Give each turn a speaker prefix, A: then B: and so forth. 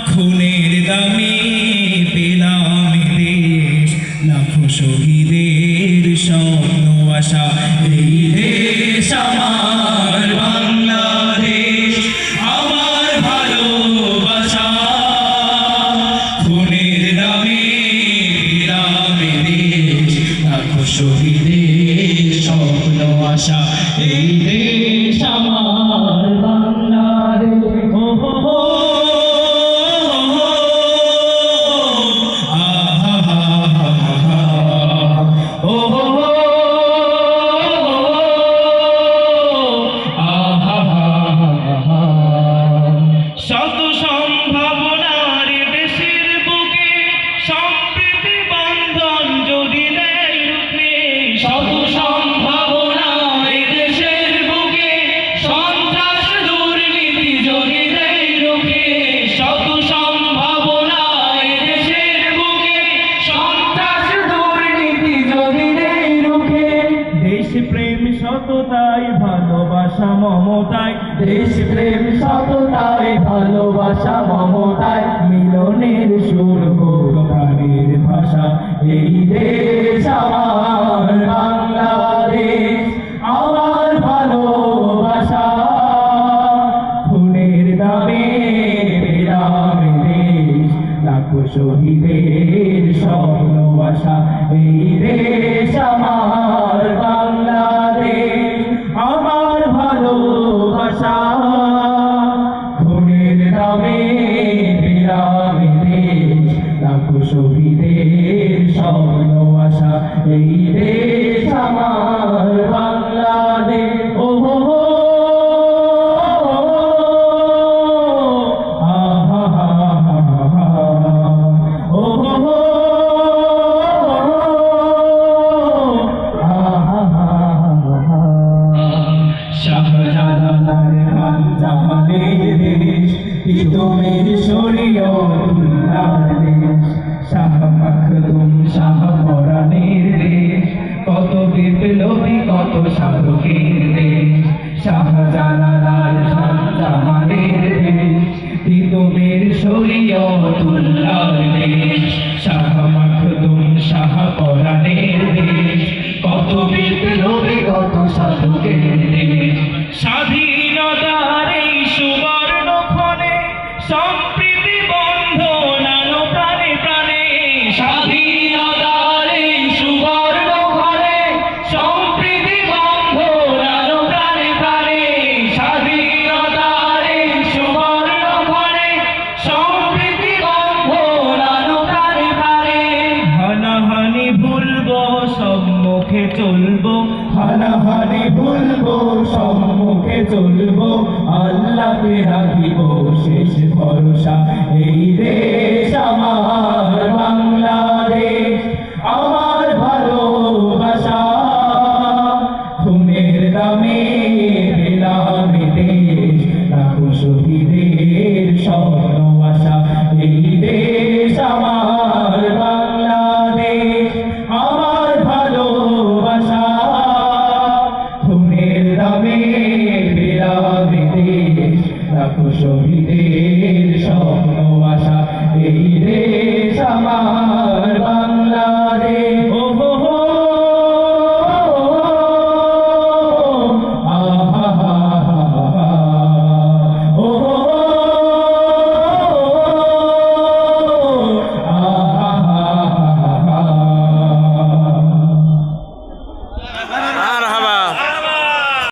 A: খুনের দামে পেলাম দেশ, লাখো শহীদের স্বপ্ন আশা। এই দেশ আমার বাংলাদেশ, আমার ভালোবাসা। খুনের দামে পেলাম দেশ, লাখো শহীদের স্বপ্ন আশা। এই দেশ আমার বাংলাদেশ। ও হো হো, শত সম্ভাবনার দেশের বুকে সম্প্রীতি বন্ধন যদি দেয় রুখে। শত সম্ভাবনার দেশের বুকে সন্ত্রাস দুর্নীতি যদি দেয় রুখে। শত সম্ভাবনার দেশের বুকে সন্ত্রাস দুর্নীতি যদি দেয় রুখে। দেশপ্রেম সততায় ভালোবাসা মমতায়, দেশপ্রেম সততায় ভালোবাসা মমতায়, মিলনের সুর হোক প্রাণের ভাষা। এই দেশ আমার বাংলাদেশ, আমার ভালোবাসা। খুনের দামে পেলাম দেশ, লাখো শহীদের স্বপ্ন আশা। এই দেশ আমার বাংলাদেশ, আমার ভালোবাসা। খুনের দামে পেলাম দেশ, লাখো শহীদের স্বপ্ন আশা। এই দেশ আমার বাংলাদেশ। ও হো হো, ও হো হো, শাহজালাল খানজাহানের দেশ, তিতুমির শরীয়তুল্লাহর দেশ। শাহ মাখদুম শাহ পরাণের দেশ, কত বিপ্লবী কত সাধকের দেশ। শাহজালাল খানজাহানের দেশ, তিতুমির শরীয়তুল্লাহর দেশ। শাহ মাখদুম শাহ পরাণের দেশ, কত বিপ্লবী কত সাধকের দেশ। স্বাধীনতার এই সুবর্ণ ক্ষণে সম্প্রীতি বন্ধন আলো প্রাণে প্রাণে। স্বাধীনতার এই সুবর্ণ ক্ষণে সম্প্রীতি বন্ধন আলো প্রাণে প্রাণে। স্বাধীনতার এই সুবর্ণ ক্ষণে সম্প্রীতি বন্ধন আলো প্রাণে প্রাণে। হানাহানি ভুলবো সম্মুখে চলবো, হানাহানি ভুলবো সম্মুখে চলবো, আল্লাহকে রাখিব শেষ ভরসা। এই দেশ আমার বাংলাদেশ, আমার ভালোবাসা। খুনের দামে পেলাম দেশ, লাখো শহীদের স্বপ্ন আশা। এই দেশ আমার বাংলাদেশ, আমার ভালোবাসা। খুনের দামে পেলাম দেশ, লাখো শহীদের স্বপ্ন আশা। এই দেশ আমার